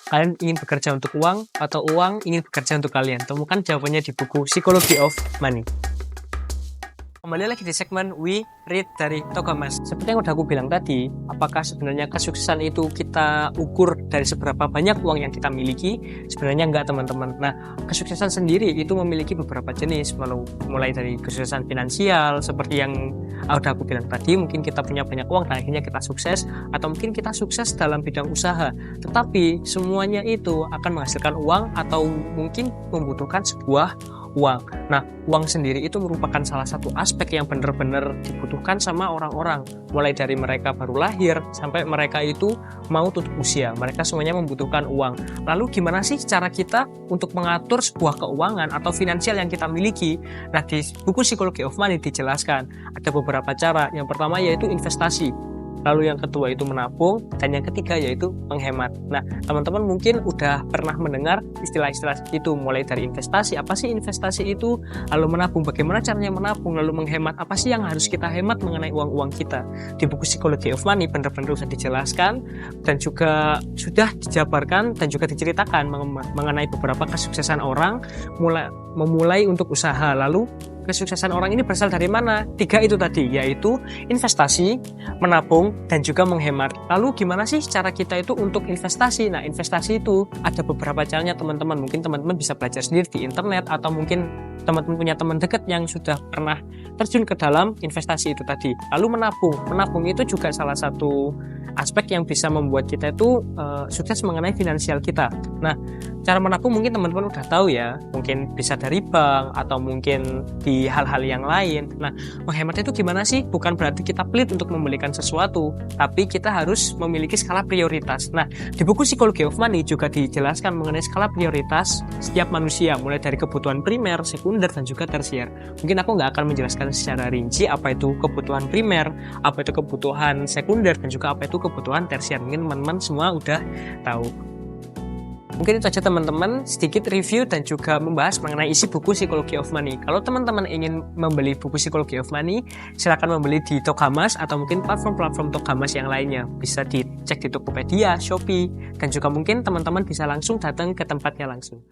Kalian ingin bekerja untuk uang atau uang ingin bekerja untuk kalian? Temukan jawabannya di buku Psychology of Money. Kembali lagi di segmen We Read dari Togamas. Seperti yang udah aku bilang tadi, apakah sebenarnya kesuksesan itu kita ukur dari seberapa banyak uang yang kita miliki? Sebenarnya enggak, teman-teman. Nah, kesuksesan sendiri itu memiliki beberapa jenis, mulai dari kesuksesan finansial, seperti yang udah aku bilang tadi, mungkin kita punya banyak uang dan akhirnya kita sukses, atau mungkin kita sukses dalam bidang usaha. Tetapi semuanya itu akan menghasilkan uang atau mungkin membutuhkan sebuah uang. Nah, uang sendiri itu merupakan salah satu aspek yang benar-benar dibutuhkan sama orang-orang. Mulai dari mereka baru lahir sampai mereka itu mau tutup usia. Mereka semuanya membutuhkan uang. Lalu gimana sih cara kita untuk mengatur sebuah keuangan atau finansial yang kita miliki? Nah, di buku Psychology of Money dijelaskan ada beberapa cara. Yang pertama yaitu investasi. Lalu yang kedua itu menabung, dan yang ketiga yaitu menghemat. Nah, teman-teman mungkin udah pernah mendengar istilah-istilah itu, mulai dari investasi, apa sih investasi itu, lalu menabung, bagaimana caranya menabung, lalu menghemat, apa sih yang harus kita hemat mengenai uang-uang kita. Di buku Psychology of Money benar-benar sudah dijelaskan dan juga sudah dijabarkan dan juga diceritakan mengenai beberapa kesuksesan orang memulai untuk usaha. Lalu kesuksesan orang ini berasal dari mana? 3 itu tadi, yaitu investasi, menabung, dan juga menghemat. Lalu gimana sih cara kita itu untuk investasi? Nah, investasi itu ada beberapa caranya, teman-teman. Mungkin teman-teman bisa belajar sendiri di internet, atau mungkin teman-teman punya teman dekat yang sudah pernah terjun ke dalam investasi itu tadi. Lalu menabung itu juga salah satu aspek yang bisa membuat kita itu sukses mengenai finansial kita. Nah, cara menabung mungkin teman-teman udah tahu ya, mungkin bisa dari bank atau mungkin di hal-hal yang lain. Nah, menghemat itu gimana sih? Bukan berarti kita pelit untuk membelikan sesuatu, tapi kita harus memiliki skala prioritas. Nah, di buku Psychology of Money juga dijelaskan mengenai skala prioritas setiap manusia, mulai dari kebutuhan primer, sekunder, dan juga tersier. Mungkin aku nggak akan menjelaskan secara rinci apa itu kebutuhan primer, apa itu kebutuhan sekunder, dan juga apa itu kebutuhan tersier. Mungkin teman-teman semua udah tahu. Mungkin itu saja, teman-teman, sedikit review dan juga membahas mengenai isi buku Psychology of Money. Kalau teman-teman ingin membeli buku Psychology of Money, silakan membeli di Togamas atau mungkin platform-platform Togamas yang lainnya. Bisa dicek di Tokopedia, Shopee, dan juga mungkin teman-teman bisa langsung datang ke tempatnya langsung.